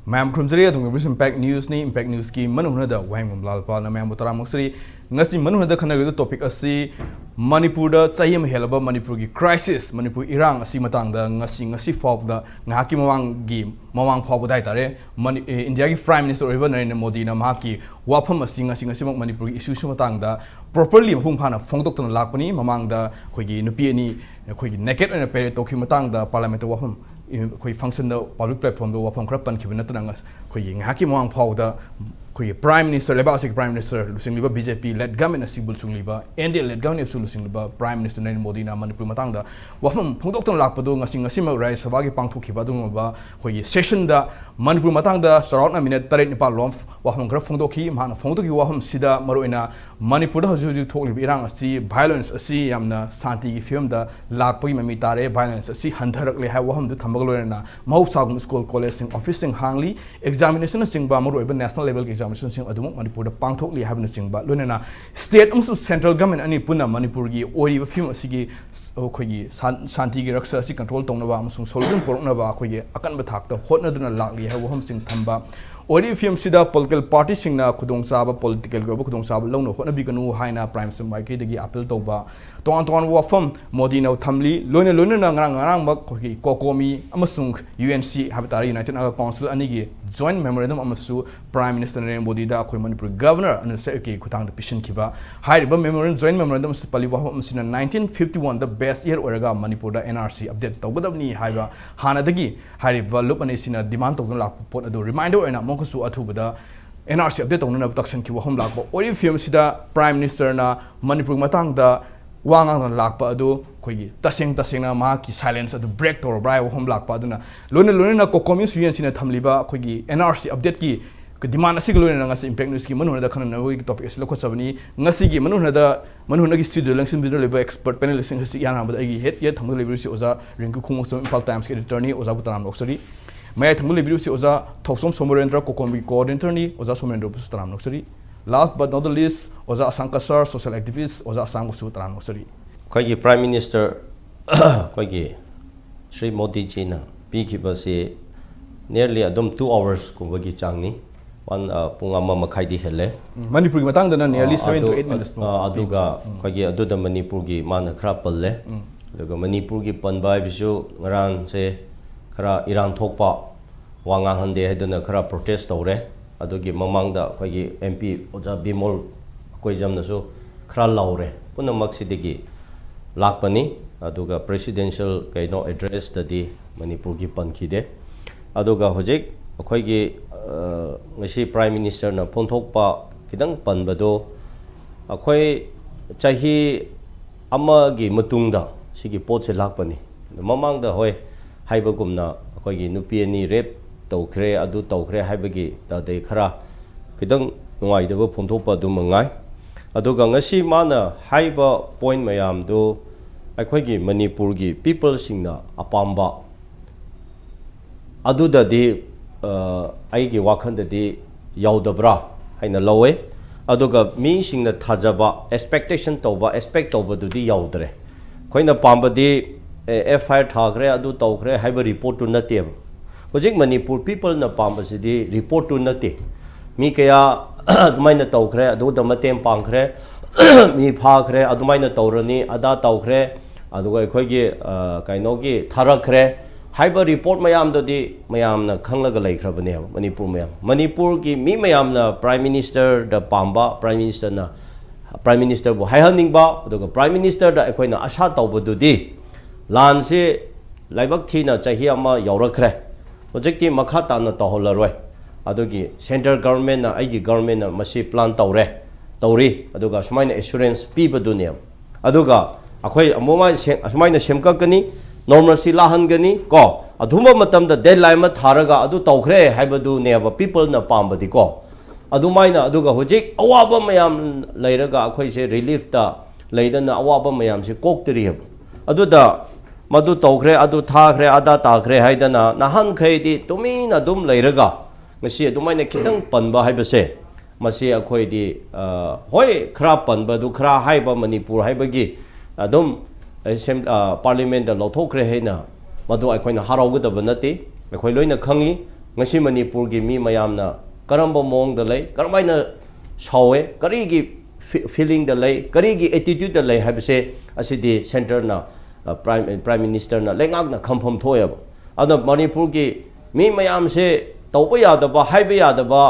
Ma'am Krumzari atung ibris impact news ki Manung da wang lalpa na ma'am butara maksri ngasi Manung da khana the topic asi Manipur da chayim helaba Manipur gi crisis Manipur irang asi matang da ngasi fob da ngaki mawang phob dai tare India gi Prime Minister Oiba Narendra Modi na maki wafam asi ngasi mak Manipur gi issue matang da properly mapung phana phongtok tona lakpani mamang da khoigi nupi ani khoigi naked and pere tokhi matang da parliament wafam koi function da public platform do wafam khra pan khibna tanga koi ngaki mawang phau da koi prime minister leba asik prime minister lusing liba BJP led government asibul chung liba NDA led government asibul lusing liba prime minister Narendra Modi na Manipur matang da wafam phongdok ton lakpado ngasi ma rai sabha gi pangthok khiba dung ba koi session da Manipur matang da surround na minute 3 nipal lom wafam khra phongdok khi man phongdok gi wafam sida maroina Manipur da hoju thok liba irang asi violence asi yamna santi gi film da lakpagi mami tare violence asi handharak le ha wafam du thambagloina mahusagum school college sing office sing hangli examination sing ba maroiba national level examination sing adumuk Manipur da pangthok li habna sing ba loina state amsu central government ani puna Manipur gi ori ba film asi gi khogi santi gi raksa asi control tongna ba amsung solution porokna ba khogi akan ba thak ta hotna duna lakli ha waham sing thamba ori film sida political party sing na khudong saba political go khudong saba longno hotna bi kanu haina prime minister mai ke dagi appeal toba ton wafam Modi na thamli loina na ngarang ba khogi kokomi amasung UNC habitari United Nations Council ani gi joint memorandum amasu prime minister Narendra Modi da khoi Manipur governor anu se ke khutang da pishin khiba hairiba memorandum joint memorandum pali waham sina 1951 the best year oraga Manipur da NRC update tawgadabni haiba hana dagi hairiba lup ani sina demand tawna lak pot adu reminder oina mokasu athubada NRC update tawna production ki waham lakba ori film sida prime minister na Manipur matang da wangang lakpa adu khogi taseng na ma ki silence adu break tor brai waham lakpa aduna loina na kokomi suyen sina thamliba khogi NRC update ki demand asig loina ngasi impact news ki manuna da khana nawi topic asilo khosabani ngasi gi manuna gi studio langsin video leba expert panel sing hasi yana ba agi head ye thamul lebi si oza rinku khungo so Impal Times ki editor ni oza butanam loksari mai thamul lebi si oza thoksom somorendra kokomi coordinator ni oza somendra butanam loksari last but not the least oza asanka sir social activist oza asang su taram loksari koi prime minister koi Sri Modi ji na pi ki ba se nearly adum 2 hours ko ba gi changni one pungama makhai di hele Manipur gi matang da nearly 7 to 8 minutes aduga koi adu da Manipur gi mana khra palle aduga Manipur gi panbai bisu ngaran se khra iran thokpa wanga hande hedana khra protest tawre adugi mamang da koi MP oja bimol koi jamna so khra laure puna maksidigi lakpani aduga presidential kaino address tadi Manipur gi pankhide aduga hojik akhoi gi ngasi prime minister na phonthokpa kidang panbado akhoi chahi ama gi matungda sigi potse lakpani mamang da hoi haibagumna akhoi gi nupi ani rep tawkhre adu tawkhre haibagi da dei khara kidang ngai deba phonthokpa du mangai aduga ngasi mana haiba point mayam do akhoi gi Manipur gi people singna apamba adu da di ai gi wakhan da di yaudabra haina lowe aduga mi singna thajaba expectation toba expect toba du di yaudre khoina pamba di FIR thagre adu tawkhre haiba report tu natem hojik Manipur people na pamba sidi report tu nate mi kaya adumaina tawkhre adu da matem pangkhre mi phakre adumaina tawrani ada tawkhre aduga khoi gi kaino gi tharakhre haiba report mayam dodi mayam na khanglaga laikhrabane Manipur gi mi mayam na prime minister da pamba prime minister bu haihaning ba aduga prime minister da khoina asha tawbududi lan se laibak thina chahi ama yaurakhre hojikti makha tana taholaroi adugi central government na aigi government na masi plan tawri aduga sumaina assurance pibadune aduga akhoi amoma sumaina semkakani normalcy lahangani ko adhuma matamda deadline ma tharaga adu tawkhre haibadu neba people na pambadi ko adumaina aduga hojik awaba mayam lairaga akhoi se relief ta ꯂꯩꯗꯅ ꯑꯋꯥꯕ ꯃꯌꯥꯝꯁꯤ ꯀꯣꯛꯇꯔꯤꯕ ꯑꯗꯨꯗ ꯃꯗꯨ ꯇꯧꯈ꯭ꯔꯦ ꯑꯗꯨ ꯊꯥꯈ꯭ꯔꯦ ꯑꯗꯥ ꯇꯥꯈ꯭ꯔꯦ ꯍꯥꯏꯗꯅ ꯅꯍꯥꯟꯈꯩꯗꯤ ꯇꯨꯃꯤꯟꯅ ꯑꯗꯨꯝ ꯂꯩꯔꯒ ꯉꯁꯤ ꯑꯗꯨꯃꯥꯏꯅ ꯈꯤꯇꯪ ꯄꯟꯕ ꯍꯥꯏꯕꯁꯦ ꯃꯁꯤ ꯑꯩꯈꯣꯏꯗꯤ ꯍꯣꯏ ꯈꯔ ꯄꯟꯕꯗꯨ ꯈꯔ ꯍꯥꯏꯕ ꯃꯅꯤꯄꯨꯔ ꯍꯥꯏꯕꯒꯤ ꯑꯗꯨꯝ ꯄꯥꯔꯂꯤꯃꯦꯟꯗ ꯂꯧꯊꯣꯛꯈ꯭ꯔꯦ ꯍꯥꯏꯅ ꯃꯗꯨ ꯑꯩꯈꯣꯏꯅ ꯍꯔꯥꯎꯒꯗꯕ ꯅꯠꯇꯦ ꯑꯩꯈꯣꯏ ꯂꯣꯏꯅ ꯈꯪꯉꯤ ꯉꯁꯤ ꯃꯅꯤꯄꯨꯔꯒꯤ ꯃꯤ ꯃꯌꯥꯝꯅ ꯀꯔꯝꯕ ꯃꯑꯣꯡꯗ ꯂꯩ ꯀꯔꯝꯍꯥꯏꯅ ꯁꯥꯎꯋꯦ ꯀꯔꯤꯒꯤ ꯐꯤꯂꯤꯡꯗ ꯂꯩ ꯀꯔꯤꯒꯤ ꯑꯦꯇꯤꯇ꯭ꯌꯨꯗ ꯂꯩ ꯍꯥꯏꯕꯁꯦ ꯑꯁꯤꯗꯤ ꯁꯦꯟꯇꯔꯅ ꯄ꯭ꯔꯥꯏꯝ ꯃꯤꯅꯤꯁꯇꯔꯅ ꯂꯩꯉꯥꯛꯅ ꯈꯪꯐꯝ ꯊꯣꯛꯑꯦꯕ ꯑꯗꯣ ꯃꯅꯤꯄꯨꯔꯒꯤ ꯃꯤ ꯃꯌꯥꯝꯁꯦ ꯇꯧꯕ ꯌꯥꯗꯕ ꯍꯥꯏꯕ ꯌꯥꯗꯕ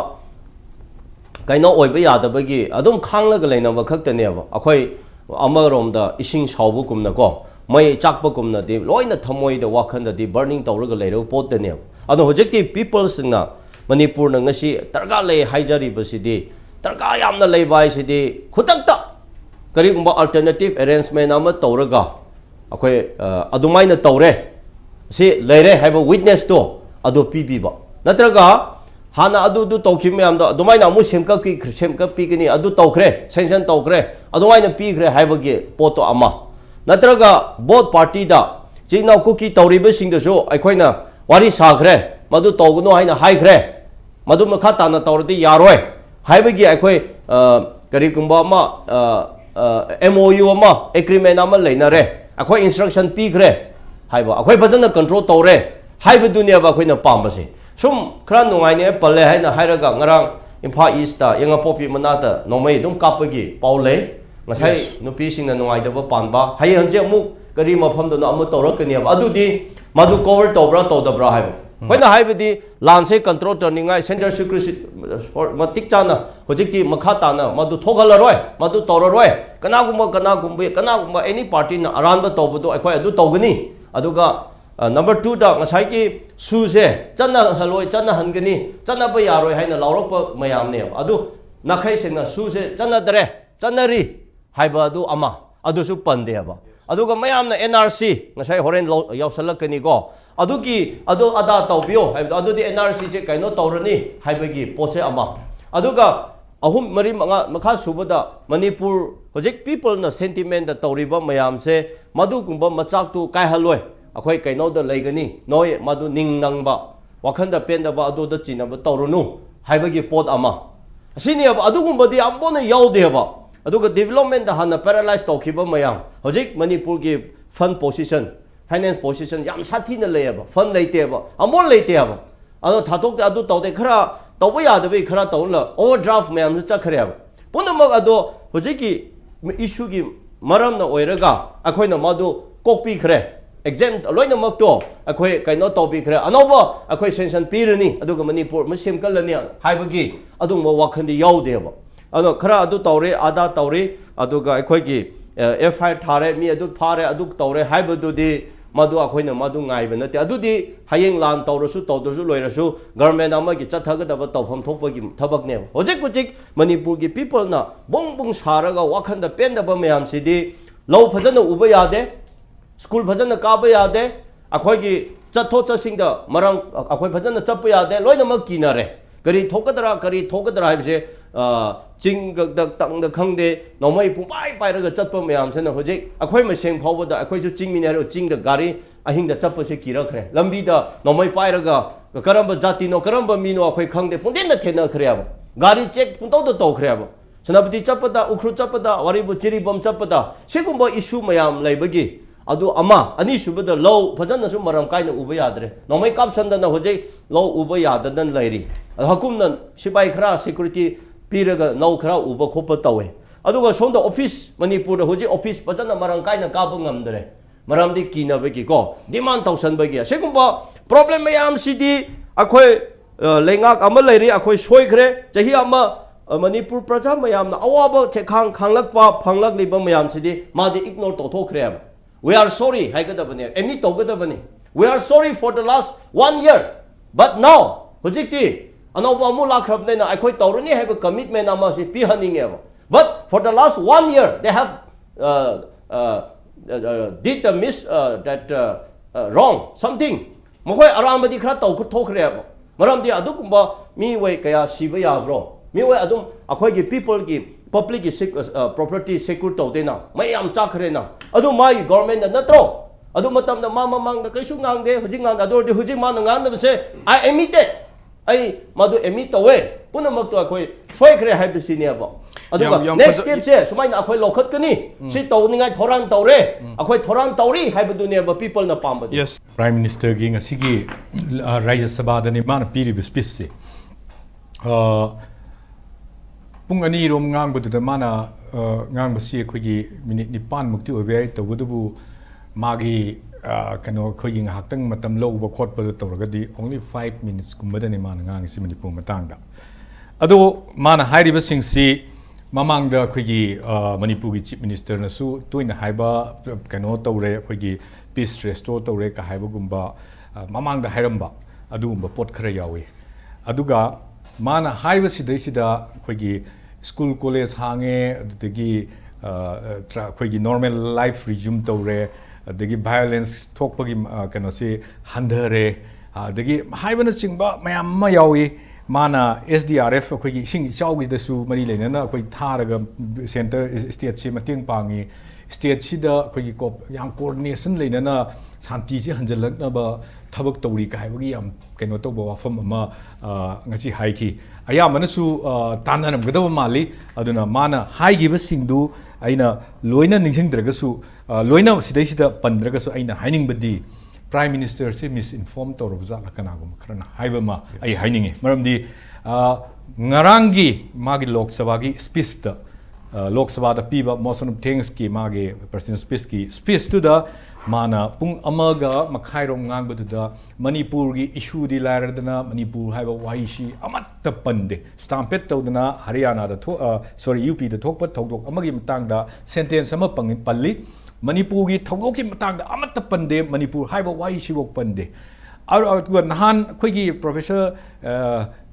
ꯀꯩꯅꯣ ꯑꯣꯏꯕ ꯌꯥꯗꯕꯒꯤ ꯑꯗꯨꯝ ꯈꯥꯡꯂꯒ ꯂꯩꯅꯕ ꯈꯛꯇꯅꯦꯕ ꯑꯩꯈꯣꯏ ꯑꯃꯔꯣꯝꯗ ꯏꯁꯤꯡ ꯁꯥꯎꯕꯒꯨꯝꯅꯀꯣ ꯃꯩ ꯆꯥꯛꯄꯒꯨꯝꯅꯗꯤ ꯂꯣꯏꯅ ꯊꯃꯣꯏꯗ ꯋꯥꯈꯜꯗꯗꯤ ꯕꯔꯅꯤꯡ ꯇꯧꯔꯒ ꯂꯩꯔꯕ ꯄꯣꯠꯇꯅꯦꯕ ꯑꯗꯣ ꯍꯧꯖꯤꯛꯇꯤ ꯄꯤꯄꯜꯁꯤꯡꯅ ꯃꯅꯤꯄꯨꯔꯅ ꯉꯁꯤ ꯗꯔꯀꯥꯔ ꯂꯩ ꯍꯥꯏꯖꯔꯤꯕꯁꯤꯗꯤ ꯗꯔꯀꯥꯔ ꯌꯥꯝꯅ ꯂꯩꯕ ꯍꯥꯏꯁꯤꯗꯤ ꯈꯨꯗꯛꯇ ꯀꯔꯤꯒꯨꯝꯕ ꯑꯜꯇꯔꯅꯦꯇꯤꯚ ꯑꯦꯔꯦꯟꯖꯃꯦꯟ ꯑꯃ ꯇꯧꯔꯒ ꯑꯩꯈꯣꯏ ꯑꯗꯨꯃꯥꯏꯅ ꯇꯧꯔꯦ ꯁꯤ ꯂꯩꯔꯦ ꯍꯥꯏꯕ ꯋꯤꯠꯅꯦꯁꯇꯣ ꯑꯗꯨ ꯄꯤꯕꯤꯕ ꯅꯠꯇ꯭ꯔꯒ ꯍꯥꯟꯅ ꯑꯗꯨ ꯇꯧꯈꯤꯕ ꯃꯌꯥꯝꯗꯣ ꯑꯗꯨꯃꯥꯏꯅ ꯑꯃꯨꯛ ꯁꯦꯝꯒꯠꯄꯤꯒꯅꯤ ꯑꯗꯨ ꯇꯧꯈ꯭ꯔꯦ ꯁꯦꯡꯁꯟ ꯇꯧꯈ꯭ꯔꯦ ꯑꯗꯨꯃꯥꯏꯅ ꯄꯤꯈ꯭ꯔꯦ ꯍꯥꯏꯕꯒꯤ ꯄꯣꯠꯇꯣ ꯑꯃ ꯅꯠꯇ꯭ꯔꯒ ꯕꯣꯠ ꯄꯥꯔꯇꯤꯗ ꯆꯤꯡ ꯏꯅꯥꯎ ꯀꯨꯀꯤ ꯇꯧꯔꯤꯕꯁꯤꯡꯗꯁꯨ ꯑꯩꯈꯣꯏꯅ ꯋꯥꯔꯤ ꯁꯥꯈ꯭ꯔꯦ ꯃꯗꯨ ꯇꯧꯒꯅꯨ ꯍꯥꯏꯅ ꯍꯥꯏꯈ꯭ꯔꯦ ꯃꯗꯨ ꯃꯈꯥ ꯇꯥꯅ ꯇꯧꯔꯗꯤ ꯌꯥꯔꯣꯏ ꯍꯥꯏꯕꯒꯤ ꯑꯩꯈꯣꯏ ꯀꯔꯤꯒꯨꯝꯕ ꯑꯃ MOU ꯑꯃ ꯑꯦꯒ꯭ꯔꯤꯃꯦꯟ ꯑꯃ ꯂꯩꯅꯔꯦ ꯑꯩꯈꯣꯏ ꯏꯟꯁꯇ꯭ꯔꯛꯁꯟ ꯄꯤꯈ꯭ꯔꯦ ꯍꯥꯏꯕ ꯑꯩꯈꯣꯏ ꯐꯖꯅ ꯀꯟꯇ꯭ꯔꯣꯜ ꯇꯧꯔꯦ ꯍꯥꯏꯕꯗꯨꯅꯦꯕ ꯑꯩꯈꯣꯏꯅ ꯄꯥꯝꯕꯁꯦ ꯁꯨꯝ ꯈꯔ ꯅꯨꯡꯉꯥꯏꯅꯦ ꯄꯜꯂꯦ ꯍꯥꯏꯅ ꯍꯥꯏꯔꯒ ꯉꯔꯥꯡ ꯏꯝꯐꯥꯜ ꯏꯁꯇ ꯌꯦꯡꯉꯄꯣꯛꯄꯤ ꯃꯅꯥꯛꯇ ꯅꯣꯡꯃꯩ ꯑꯗꯨꯝ ꯀꯥꯞꯄꯒꯤ ꯄꯥꯎ ꯂꯩ ꯉꯁꯥꯏ ꯅꯨꯄꯤꯁꯤꯡꯅ ꯅꯨꯡꯉꯥꯏꯇꯕ ꯄꯥꯟꯕ ꯍꯌꯦꯡ ꯍꯪꯆꯤꯠ ꯑꯃꯨꯛ ꯀꯔꯤ ꯃꯐꯝꯗꯅꯣ ꯑꯃꯨꯛ ꯇꯧꯔꯛꯀꯅꯦꯕ ꯑꯗꯨꯗꯤ ꯃꯗꯨ ꯀꯣꯚꯔ ꯇꯧꯕ꯭ꯔꯥ ꯇꯧꯗꯕ꯭ꯔꯥ ꯍꯥꯏꯕ ꯑꯩꯈꯣꯏꯅ ꯍꯥꯏꯕꯗꯤ ꯂꯥꯟꯁꯦ ꯀꯟꯇ꯭ꯔꯣꯜ ꯇꯧꯅꯤꯡꯉꯥꯏ ꯁꯦꯟꯇꯔ ꯁꯦꯀ꯭ꯌꯨꯔꯤꯇꯤ ꯃꯇꯤꯛ ꯆꯥꯅ ꯍꯧꯖꯤꯛꯇꯤ ꯃꯈꯥ ꯇꯥꯅ ꯃꯗꯨ ꯊꯣꯛꯍꯜꯂꯔꯣꯏ ꯃꯗꯨ ꯇꯧꯔꯔꯣꯏ ꯀꯅꯥꯒꯨꯝꯕ ꯑꯦꯅꯤ ꯄꯥꯔꯇꯤꯅ ꯑꯔꯥꯟꯕ ꯇꯧꯕꯗꯣ ꯑꯩꯈꯣꯏ ꯑꯗꯨ ꯇꯧꯒꯅꯤ ꯑꯗꯨꯒ ꯅꯝꯕꯔ 2ꯗ ꯉꯁꯥꯏꯒꯤ ꯁꯨꯁꯦ ꯆꯠꯅꯍꯟꯒꯅꯤ ꯆꯠꯅꯕ ꯌꯥꯔꯣꯏ ꯍꯥꯏꯅ ꯂꯥꯎꯔꯛꯄ ꯃꯌꯥꯝꯅꯦꯕ ꯑꯗꯨ ꯅꯥꯈꯩꯁꯤꯡꯅ ꯁꯨꯁꯦ ꯆꯠꯅꯔꯤ ꯍꯥꯏꯕ ꯑꯗꯨ ꯑꯃ ꯑꯗꯨꯁꯨ ꯄꯟꯗꯦꯕ ꯑꯗꯨꯒ ꯃꯌꯥꯝꯅ NRC ꯉꯁꯥꯏ ꯍꯣꯔꯦꯟ ꯌꯥꯎꯁꯜꯂꯛꯀꯅꯤꯀꯣ ꯑꯗꯨ ꯑꯗꯥ ꯇꯧꯕꯤꯌꯣ ꯍꯥꯏꯕꯗꯣ ꯑꯗꯨꯗꯤ NRCꯁꯦ ꯀꯩꯅꯣ ꯇꯧꯔꯅꯤ ꯍꯥꯏꯕꯒꯤ ꯄꯣꯠꯁꯦ ꯑꯃ ꯑꯗꯨꯒ 3-4 ꯃꯈꯥ ꯁꯨꯕꯗ ꯃꯅꯤꯄꯨꯔ ꯍꯧꯖꯤꯛ ꯄꯤꯄꯜꯅ ꯁꯦꯟꯇꯤꯃꯦꯟꯗ ꯇꯧꯔꯤꯕ ꯃꯌꯥꯝꯁꯦ ꯃꯗꯨꯒꯨꯝꯕ ꯃꯆꯥꯛꯇꯨ ꯀꯥꯏꯍꯜꯂꯣꯏ ꯑꯩꯈꯣꯏ ꯀꯩꯅꯣꯗ ꯂꯩꯒꯅꯤ ꯅꯣꯏ ꯃꯗꯨ ꯅꯪꯕ ꯋꯥꯈꯟꯗ ꯄꯦꯟꯗꯕ ꯑꯗꯨꯗ ꯆꯤꯟꯅꯕ ꯇꯧꯔꯨꯅꯨ ꯍꯥꯏꯕꯒꯤ ꯄꯣꯠ ꯑꯃ ꯑꯁꯤꯅꯦꯕ ꯑꯗꯨꯒꯨꯝꯕꯗꯤ ꯑꯃꯨꯛꯅ ꯌꯥꯎꯗꯦꯕ ꯑꯗꯨꯒ ꯗꯤꯕꯦꯂꯞꯃꯦꯟꯗ ꯍꯥꯟꯅ ꯄꯦꯔꯥꯂꯥꯏꯁ ꯇꯧꯈꯤꯕ ꯃꯌꯥꯝ ꯍꯧꯖꯤꯛ ꯃꯅꯤꯄꯨꯔꯒꯤ ꯐꯥꯏꯅꯥꯟꯁ ꯄꯣꯖꯤꯁꯟ ꯌꯥꯝ ꯁꯥꯊꯤꯅ ꯂꯩꯌꯦꯕ ꯐꯟ ꯂꯩꯇꯦꯕ ꯑꯃꯨꯛ ꯂꯩꯇꯦꯕ ꯑꯗꯣ ꯊꯥꯗꯣꯛꯇꯦ ꯑꯗꯨ ꯇꯧꯗꯦ ꯈꯔ ꯇꯧꯕ ꯌꯥꯗꯕꯩ ꯈꯔ ꯇꯧꯅ ꯑꯣꯚꯔꯗ꯭ꯔꯥꯐ ꯃꯌꯥꯝꯁꯨ ꯆꯠꯈ꯭ꯔꯦꯕ ꯄꯨꯝꯅꯃꯛ ꯑꯗꯣ ꯍꯧꯖꯤꯛꯀꯤ ꯏꯁꯨꯒꯤ ꯃꯔꯝꯅ ꯑꯣꯏꯔꯒ ꯑꯩꯈꯣꯏꯅ ꯃꯗꯨ ꯀꯣꯛꯄꯤꯈ꯭ꯔꯦ ꯑꯦꯛꯖꯥꯝ ꯂꯣꯏꯅꯃꯛꯇꯣ ꯑꯩꯈꯣꯏ ꯀꯩꯅꯣ ꯇꯧꯕꯤꯈ꯭ꯔꯦ ꯑꯅꯧꯕ ꯑꯩꯈꯣꯏ ꯁꯦꯟꯁꯟ ꯄꯤꯔꯅꯤ ꯑꯗꯨꯒ ꯃꯅꯤꯄꯨꯔ ꯑꯃ ꯁꯦꯝꯒꯠꯂꯅꯤ ꯍꯥꯏꯕꯒꯤ ꯑꯗꯨꯒꯨꯝꯕ ꯋꯥꯈꯜꯗꯤ ꯌꯥꯎꯗꯦꯕ ꯑꯗꯣ ꯈꯔ ꯑꯗꯨ ꯇꯧꯔꯦ ꯑꯗꯥ ꯇꯧꯔꯤ ꯑꯗꯨꯒ ꯑꯩꯈꯣꯏꯒꯤ FIR ꯊꯥꯔꯦ ꯃꯤ ꯑꯗꯨ ꯐꯥꯔꯦ ꯑꯗꯨ ꯇꯧꯔꯦ ꯍꯥꯏꯕꯗꯨꯗꯤ मधु अखोइना मधु ngaइबा नते अदुदि हयेंग लान तौरसु तौदरसु लोइरसु गवर्नमेंट अमगी चथगदब तौफम थोपगी थबकने होजिक कुजिक मणिपुर की पीपल ना बोंग बोंग सारगा वाखन द पेंदब मयाम सिदि लौ फजन उब यादे स्कूल फजन काब यादे अखोइगी चथो चसिंग द मरंग अखोइ फजन चप यादे लोइनमक किनरे करी थोकदरा हाइबसे चिंग तंग खंगदे नोमई पुपाई पाइरगा चप्प मयाम सेना होजिक अखोइ मसेंग फावबदा अखोइसु चिंग मिनेरो चिंग द गाड़ी अहिंग द चप्प से किरखरे लंबी द नोमई पाइरगा करंब जाति नो करंब मीनो अखोइ खंगदे पुंदेन द थेना खरेब गाड़ी चेक पुंतौ द तौखरेब सनापति चप्पदा उखरु चप्पदा वरिबु चिरिबम चप्पदा सिगुंबा इशू मयाम लैबगी अदु अमा अनि सुबदा लो फजनसु मरम काइना उबा यादरे नोमई कापसंदना होजै लो उबा याददन लैरी हकुमन सिपाई खरा सिक्युरिटी पीरगा नौ खरा उबा खोप तवे अदुगा सोंदा ऑफिस मणिपुर होजि ऑफिस फजना मरम काइना काब ngamdre मरमदि किनबगी को डिमांड तौसनबगी सिगुंबा प्रॉब्लम मयाम सिदि अखोइ लेंगाक अमा लैरी अखोइ सोइखरे चही अमा मणिपुर प्रजा मयाम अवाब चेखांग खांगलकपा फंगलकलिबा मयाम सिदि मादि ignore तौथोखरे We are sorry, any togadabani. We are sorry for the last 1 year. But now, hojikti, anoba mula krabnena, I quite already have a commitment amasi pihaning ever. But for the last 1 year, they have did the wrong something. Mohoi arambadi krata could talk reab. Maram di adukumba, me way kaya shibaya bro. Me way adum, akoigi people give public property secure tawdena mayam chakrena adu mai government na natro adu matam da mama mang da kaisu ngang de hujing ngang adu de hujing ma ngang da se I admitted ai madu emit tawe punamak to akhoi soi khre hai bisi ne ba adu next step se sumai na akhoi lokhat kani si tawningai thoran tawre akhoi thoran tawri hai badu ne ba people na pamba yes Prime Minister gi ngasigi Rajya Sabha da ni man piri speech se pung ani rom ngang bu da mana ngang ba si khoi gi minute ni pan mukti obe to bu magi kano khoi gi ngak tang matam lo ba khot ba to ga di only 5 minutes kum ba da ni man ngang si Manipur matang da ado mana hairi ba sing si mamang da khoi gi Manipur gi Chief Minister na su toina haiba kano to re khoi gi peace restore to re ka haiba gumba mamang da hairamba adu gumba pot khara yawi aduga mana haiba sidai sida khoi gi school college hange adagi khoi gi normal life resume to re adagi violence thok pagi kano se handare adagi haiba na chingba mayam ma yawi mana SDRF khoi gi sing chawgi da su mari leina na khoi tharaga center state se mating pangi state sida khoi gi kop yang coordination leina na santi se hanjalak na ba thabak tawri ka haibagi yam keno to ba wafam ama ngasi haiki ayamana su tananam gadaba mali aduna mana haigi ba singdu aina loina ningsing draga su loina sidai sida pandraga su aina haining badi Prime Minister se misinform to robza lakana gum khrana haiba ma ai hainingi maramdi ngarangi magi Lok Sabha gi speech ta Lok Sabha da piba motion of thanks ki magi president speech to da mana pung amaga makhairom ngang badu da Manipur gi issue di laradana Manipur haiba waishi amatta pande stampede to dana Haryana da sorry UP da thokpa thokdok amagi matang da sentence ama pangin palli Manipur gi thokdok ki matang da amatta pande Manipur haiba waishi wok pande ar nahan khoi gi professor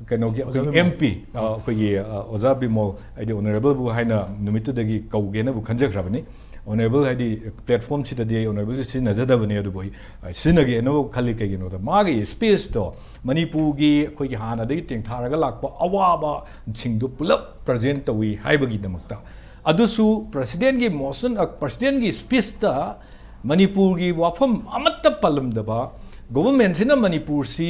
kano gi MP khoi gi oza bimo ai honorable bu haina numitu dagi kauge na bu khanjakrabani honorable hadi platform sida de honorable si najada bani adu boy sinage no khali ke no da magi space to Manipur gi khoi gi hana dagi teng tharaga lakpa awaba singdu pulap present tawi haibagi damakta adusu president gi motion president gi speech ta Manipur gi wafam amatta palam daba government sina Manipur si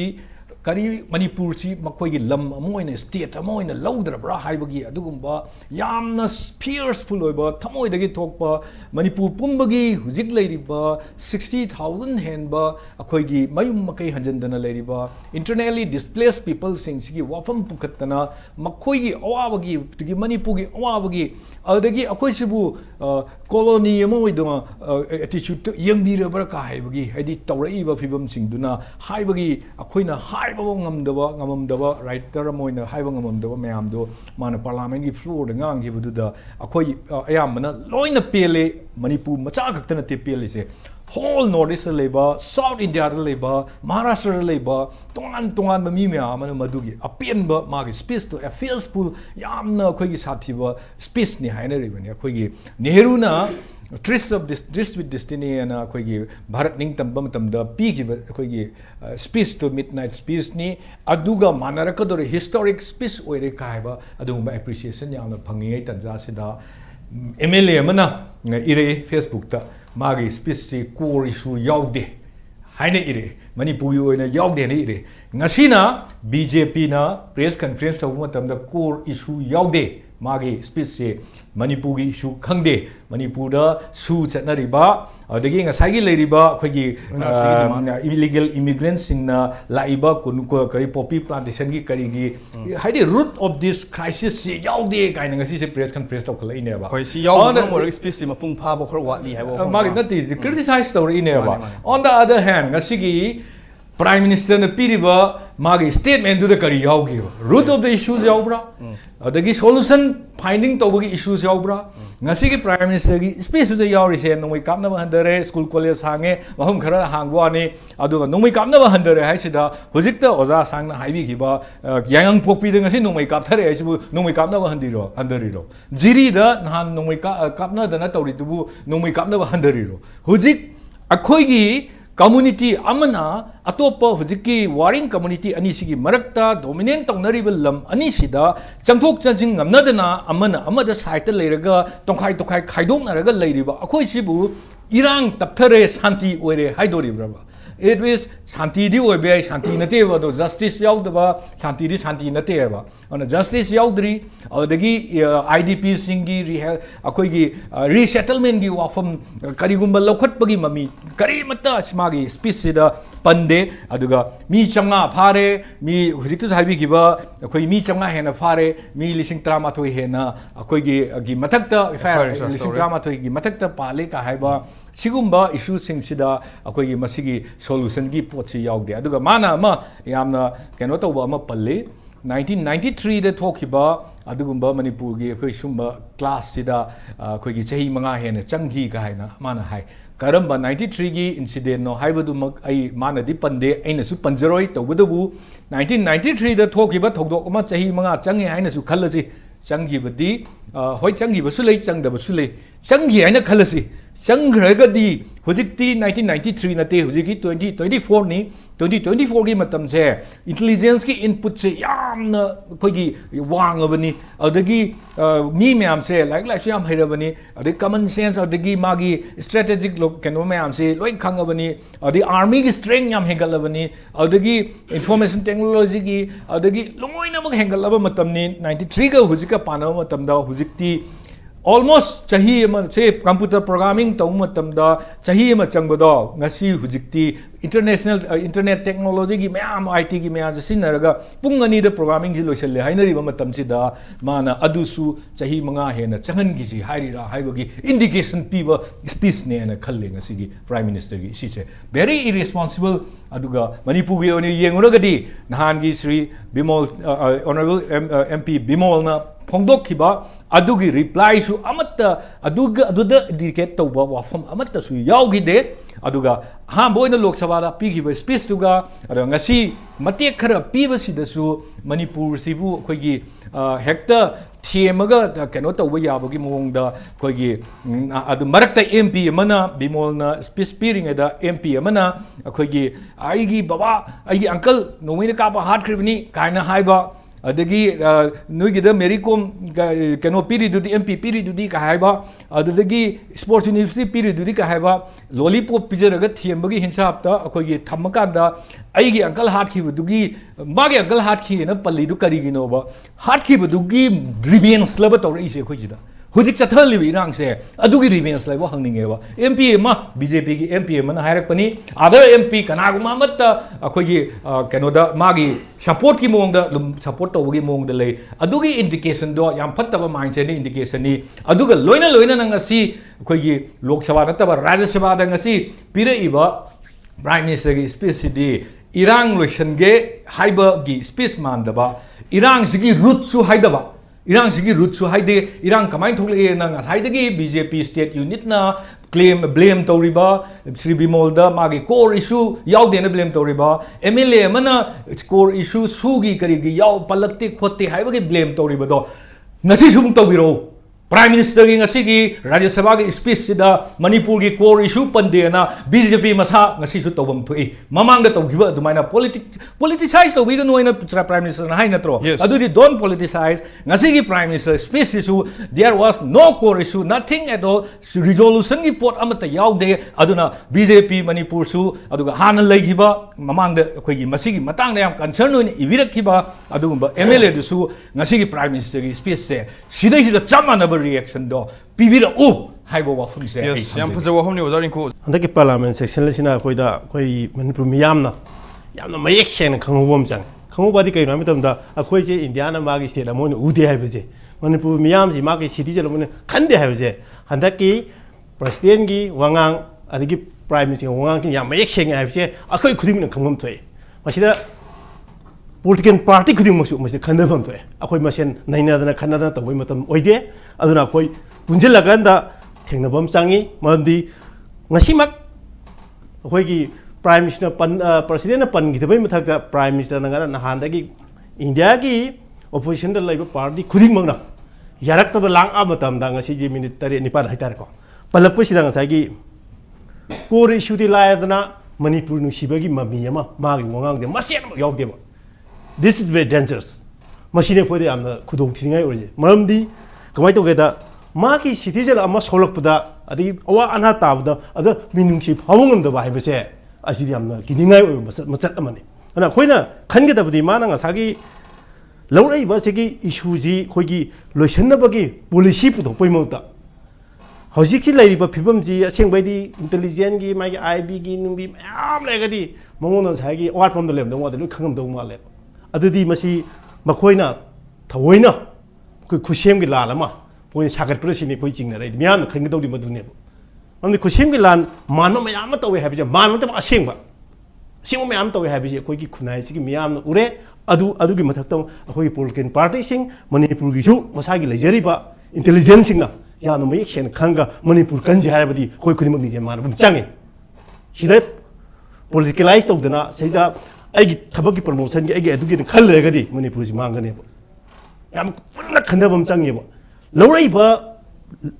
kari Manipur si makoi gi lam amoina state amoina laudra bra haibagi adugumba yamna fearful oiba thamoi dagi thokpa Manipur pumbagi hujik leiriba 60,000 henba akoi gi mayum makai hanjandana leiriba internally displaced people sing sigi wafam pukhatana makoi gi awabagi tigi Manipur gi awabagi adagi akoi sibu colony amoidama attitude yangbira bra ka haibagi hadi tawraiba phibam singduna haibagi akoina ngamamdaba writer moina haiba ngamamdaba mayamdo mana parliament gi floor da ngang gi bududa akoi ayamana loina pele Manipur macha khakta na te pele se whole northeast leba south India leba Maharashtra leba tongan mami me amana madugi apenba magi space to a fearful yamna khoi gi sathiba space ni haina ribani khoi gi Nehru na Tryst with Destiny and khoi gi Bharat ning tamba matamda pi gi khoi gi speech to midnight speech ni aduga manarakadore historic speech oire kaiba aduma appreciation yamna phangi tanja sida MLA mana ire Facebook ta magi speech si core issue yaude haine ire Manipuri oina yaude ne ire ngasina BJP na press conference ta matamda core issue yaude magi speech se Manipur gi issue khangde Manipur da su chatnariba adagi ngasai leiriba khoi illegal immigrants singna laiba kun ko kari poppy plantation gi kari gi haide root of this crisis se yaude kaina ngasi se press conference tok lai ne ba khoi si yaude mo speech se mapung pha bo khor watli haibo magi nati criticize story ne ba on the other hand ngasi gi Prime Minister na piriba magi statement do the kari yaugi root of the issues yaubra adagi solution finding tobagi issues yaubra ngasi gi Prime Minister gi space se yauri se nongoi kapna ba handare school college hange mahum khara hangwani aduga nongoi kapna ba handare haisida hojikta oza sangna haibi giba yangang pokpi de ngasi nongoi kapthare haisibu nongoi kapna ba handariro jiri da nan nongoi kapna da na tori tubu nongoi kapna ba handariro hojik akhoi gi community amana atopa hujiki warring community ani sigi marakta dominant tongnariba lam ani sida changthok chanjing ngamnadana amana amada site leiraga tongkhai khaidoknaraga leiriba akhoi sibu irang tapthare shanti oire haidoribraba it is shanti di oibe shanti nate ba do justice yaudaba shanti di shanti nate ba on justice yaudri adagi idp singi akoi gi resettlement gi wafam karigumba lokhatpagi mami kari mata smagi speech sida pande aduga mi changa phare mi hujiktu haibi giba akoi mi changa hena phare mi lising trama thoi hena akoi gi mathakta lising trama thoi gi mathakta pale ka haiba sigumba issue sing sida akoi gi masigi solution gi potsi yaugde aduga mana ama yamna keno tawba ama palle 1993 da thokiba adugumba manipur gi akoi sumba class sida akoi gi chahi manga hena changhi ka haina mana hai karamba 93 gi incident no haibadu mak ai mana di pande aina su panjaroi tawbudu 1993 da thokiba thodok ama chahi manga changi haina su khallasi changi badi hoi changi basu lei changda basu lei changi haina khallasi changragadi hujikti 1993 nate hujiki 2024 ni 2024 gi matam se intelligence ki input se yamna khoigi wangabani adagi mi myam se like yam hairabani adagi common sense adagi magi strategic lok keno myam se loi khangabani adagi army gi strength yam hengalabani adagi information technology gi adagi loina mak hengalaba matam ni 93 ga hujika panama matam da hujikti almost chahi ama se computer programming tawma tamda chahi ama changbado ngasi hujikti international internet technology gi mayam IT gi mayam sinaraga pungani da programming ji loiselle hainari ba matam sida mana adusu chahi manga hena changan gi ji hairira haibagi indication piba speech ne na khalle ngasi gi prime minister gi si se very irresponsible aduga manipur gi oni yenguragadi nahan gi Sri Bimol honorable MP Bimol na phongdok khiba adugi reply su amatta aduda indicate tawba wafam amatta su yaugi de aduga ha boina lok sabha da pi giba speech tuga ada ngasi matek khara piba sida su manipur sibu khoigi hector themaga keno tawba yabagi mongda khoigi adu marakta MP amana bimolna speech piring da MP amana khoigi aigi baba aigi uncle noina ka ba heart kribni kaina haiba adagi nuigida Mericom keno piri dudi MP piri dudi ka haiba adagi sports university piri dudi ka haiba lollipop pijaraga thiembagi hinsapta akogi thamakanda aigi uncle heart ki dugi magi uncle heart ki na palli du kari gino ba heart ki dugi revenge laba tor ise khojida hujik chathali bi rang se adugi revenge laba hangninge ba MP ma BJP ki MP man hairak pani other MP kana guma matta akogi keno da magi support ki mong da support tawgi mong da lei adugi indication do yam phattaba mindset ni indication ni aduga loina ngasi akogi lok sabha nataba rajya sabha da ngasi pira iba prime minister ki speech di irang lotion ge haiba gi speech mandaba irang sigi root su haidaba irang sigi root su haide irang kamai thokle na ngasai BJP state unit na blame tawriba Sri Bimol da magi core issue yaude na blame tawriba MLA mana core issue sugi kari gi yau palakti khotte haiba gi blame tawriba do ngasi sum tawbiro prime minister gi ngasi gi rajya sabha gi speech sida manipur gi core issue pande na BJP masa ngasi su tawbam thui mamang da tawgiba dumaina politicize tawbi ga noina prime minister na hai natro adu di don't politicize ngasi gi prime minister speech issue there was no core issue nothing at all resolution gi pot amata yaude aduna BJP manipur su aduga hana leigiba mamang da khoi gi masigi matang da yam concern noina ibirak khiba adugumba MLA du su ngasi gi prime minister gi speech se sidai sida chamana reaction do pibira u haibo wa fun se yes yam phaja wa homni ozarin ko handaki parliament section lesina koida koi manipur miyamna yamna mayek shen khangubom jang khangubadi kai na mitam da akhoi je india na magi state amon ude haibje manipur miyam ji magi city je lamone khande haibje handaki president gi wangang adigi prime minister wangang ki yam mayek shen haibje akhoi khudim na khangum thoi masida political party khuding masu masi khandabam to akhoi masen naina dana khanana tawai matam oide aduna akhoi punjil laganda thengnabam changi mamdi ngasimak akhoi gi prime minister president pan gi dabai mathakta prime minister nangana nahandagi india gi opposition da laiba party khuding mangna yarak ta lang a matam da ngasi ji minute 3 9 haitar ko palakpu sida ngasai gi core issue ti lai dana Manipur nungsiba gi mami ama magi wangang de masen yaw de this is very dangerous machine pode amna khudong thingai orje maramdi kamai to geda magi citizen ama solok pada adi awa ana tabda ada minungsi phawngam da bai bese asidi amna kiningai machat amane ana khoina khangeda budi mana nga sagi laurai ba segi issue ji khoigi loisenna bagi policy pu dopoi mauta hojik si lairiba phibam ji asengbaidi intelligent gi magi IB gi numbi am legadi mongona sagi awat from the lem da wada lu khangam dong ma le adudi masi makhoina thawoina ku khusem gi lalama point sagat prasini poi chingna rai mian khang dawdi madune amni khusem gi lan manma mayam ma tawe habi man ma asengba sing mayam tawe habi je koi gi khunai si gi miam ure adu gi mathak taw khoi political party sing Manipur gi ju masagi lejari ba intelligence sing na ya no mai chen khanga Manipur kan ji harabadi koi khudi magni je man bum change sida politicalize taw dana saida ai gi thabak gi promotion gi ai gi adu gi khal le gadi Manipur ji mangane ba yam purna khanda bum change ba laurai ba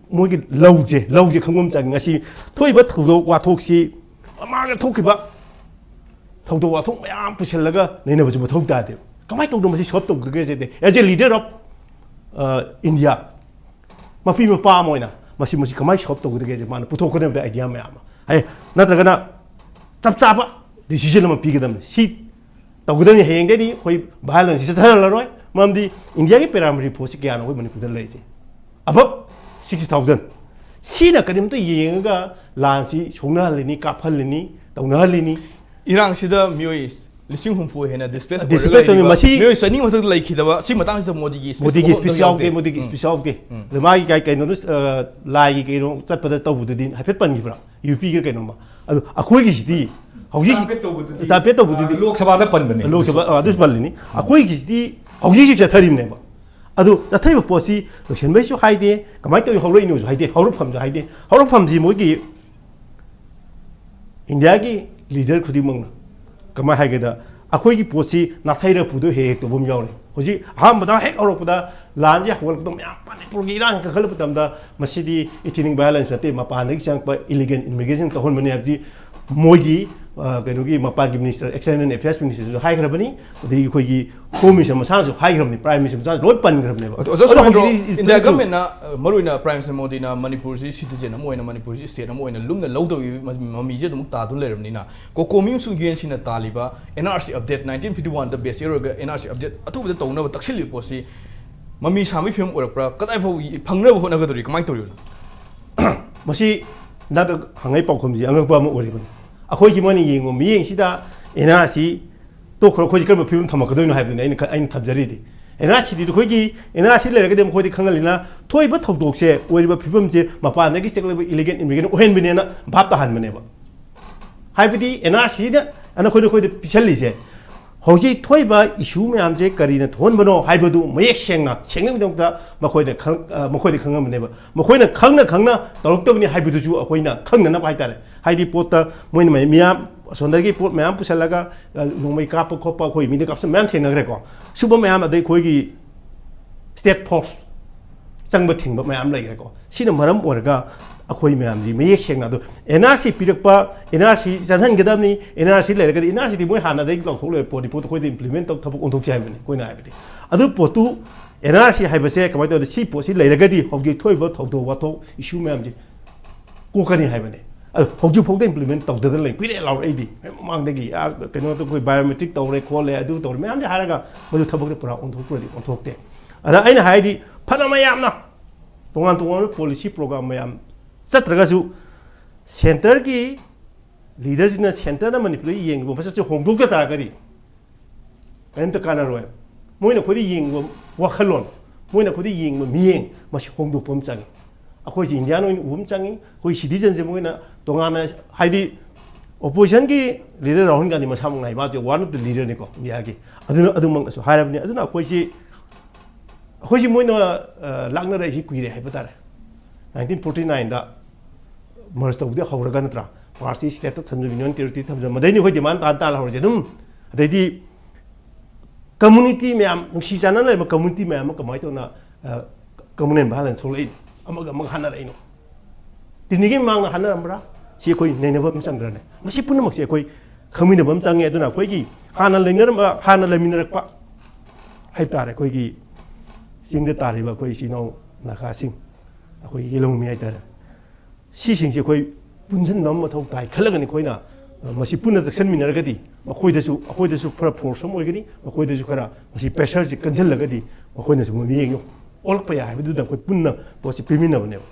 moi gi lauje khangum chang ngasi thoi ba thugo wa thok si ama ga thok ba thaudo wa thok mayam pusillaga neina ba ju thok da de kamai tawdo masi shop tok ge je de as a leader of India mafi ma pa moina masi kamai shop tok ge je man puthok ne da idea mayam ai natragana chap chapa decision ma pi ge dam si tawgudani heng de di koi balance si thar la roi mamdi India gi primary force ke ana koi Manipur da lai je above 60,000 sina kadim to yenga lansi chongna halini kaphalini tawna halini Irang sida mioi lising humfu hena displacement mioi sani mathak lai khidaba si matang sida modi gi special ke le mai kai kai no lai gi kai no chat pada taw budin hafet pan gi bra UP ge kai no ma adu akhoi gi sidi hauji sapet taw budin lok sabha da pan bane lok sabha adus balini akhoi gi sidi hauji gi chatharim ne ba adu chathaib posi lotion bai su haide kamai taw hawroi no su haide hawrup pham haide hawrup pham ji moi gi India gi leader khudi mangna kama haigeda akhoi gi posi na thaira pudo he to bum yaure hoji ham bada hek auropada lan ya hol dom ya Manipur gi irang ka khal putam da masidi economic balance ate mapan gi sang pa illegal immigration to hon mani abji moigi kainugi mapan gi minister external affairs minister jo hai grabani de khoi gi commission ma sang jo hai grabni prime minister sa loi pan grabne ba in the government na maruina prime minister modi na Manipur si citizen amoina Manipur si state amoina lumna lawdo mami je dum ta dun leramni na ko komi su gen sina taliba NRC update 1951 the base era NRC update atu da tawna ba taksil posi mami sami film orakra kadai phau phangna ba hona gadori kamai tori masi da hangai paukhom ji angak pa ma ori ban akhoi ki mani yengo mi yeng sida NRC to khoi ji kar film thamak doino haibdune ain thabjari di NRC di khoi gi NRC le ga dem khoi di khangalina thoi ba thodok se ori ba phibam je mapa na gi chekle illegal immigration ohen bine na bhap ta han bane ba haibdi NRC da ana khoi di pichali je hoji thoi ba issue me am je kari na thon bano haibdu mayek sengna sengna dong da makhoi de khangam bane ba makhoi na khangna torok to bani haibdu ju akhoi na khangna na bai tare haidi pota moin mai miam sondagi pot mayam pusalaga nongmai kap khopa khoi mi de kap sam theng nagre ko suba mayam adai khoi gi state force changba thingba mayam lai ko sina maram orga akhoi mayam ji mayek sengna do NRC pirakpa NRC janhan gedamni NRC le ga NRC di moi hana dai lok thole podi pot khoi de implement tok thapuk onthok chai mani koi na ai adu potu NRC haibase kamai to si posi le ga di hogi thoi ba thok do wa to issue mayam ji ko kani haibane hoju phok de implement tok de lai kuire law ai di mang de gi keno to koi biometric to re ko le adu to mayam ji haraga moju thabuk de pura onthok de ada aina haidi phana mayam na tongan policy program mayam satragasu center ki leaders in center na Manipur yeng bo phasa hongduk da taragadi en to kana roy moina khodi yeng bo wakhalon moina khodi yeng bo mieng mas hongduk pom chang akhoi ji India no changi khoi citizen je moina tongana haidi opposition ki leader Rahul Gandhi ma samang nai ma je one of the leader ni ko India ki adu mang so harabni aduna khoi ji moina lagna rai hi kuire hai patare 1949 da merge tawde hawraga natra party state thamja union territory thamja madaini hoi demand ta la hawje dum adai community myam nungsi chana lai ma community myam kamai to na communal balance tholai amaga mag hanar aino tinigi mang na hanar amra ꯁꯤ ꯑꯩꯈꯣꯏ ꯅꯩꯅꯕ ꯑꯃ ꯆꯪꯗ꯭ꯔꯅꯦ ꯃꯁꯤ ꯄꯨꯝꯅꯃꯛꯁꯦ ꯑꯩꯈꯣꯏ ꯈꯪꯃꯤꯟꯅꯕ ꯑꯃ ꯆꯪꯉꯦ ꯑꯗꯨꯅ ꯑꯩꯈꯣꯏꯒꯤ ꯍꯥꯟꯅ ꯂꯩꯃꯤꯟꯅꯔꯛꯄ ꯍꯥꯏꯕ ꯇꯥꯔꯦ ꯑꯩꯈꯣꯏꯒꯤ ꯆꯤꯡꯗ ꯇꯥꯔꯤꯕ ꯑꯩꯈꯣꯏ ꯏꯆꯤꯜ ꯏꯅꯥꯎ ꯅꯥꯒꯥꯁꯤꯡ ꯑꯩꯈꯣꯏ ꯌꯦꯂꯣꯡꯃꯤ ꯍꯥꯏꯇꯥꯔꯦ ꯁꯤꯁꯤꯡꯁꯦ ꯑꯩꯈꯣꯏ ꯄꯨꯟꯁꯤꯟꯕ ꯑꯃ ꯃꯊꯧ ꯇꯥꯏ ꯈꯜꯂꯒꯅꯤ ꯑꯩꯈꯣꯏꯅ ꯃꯁꯤ ꯄꯨꯟꯅ ꯇꯛꯁꯟꯃꯤꯟꯅꯔꯒꯗꯤ ꯑꯩꯈꯣꯏꯗꯁꯨ ꯈꯔ ꯐꯣꯔꯁ ꯑꯃ ꯑꯣꯏꯒꯅꯤ ꯃꯈꯣꯏꯗꯁꯨ ꯈꯔ ꯃꯁꯤ ꯄ꯭ꯔꯦꯁꯔꯁꯤ ꯀꯟꯁꯤꯜꯂꯒꯗꯤ ꯃꯈꯣꯏꯅꯁꯨ ꯃꯤꯠꯌꯦꯡ ꯑꯣꯜꯂꯛꯄ ꯌꯥꯏ ꯍꯥꯏꯕꯗꯨꯗ ꯑꯩꯈꯣꯏ ꯄꯨꯟꯅ ꯄꯣꯠꯁꯤ ꯄꯤꯃꯤꯟꯅꯕꯅꯦꯕ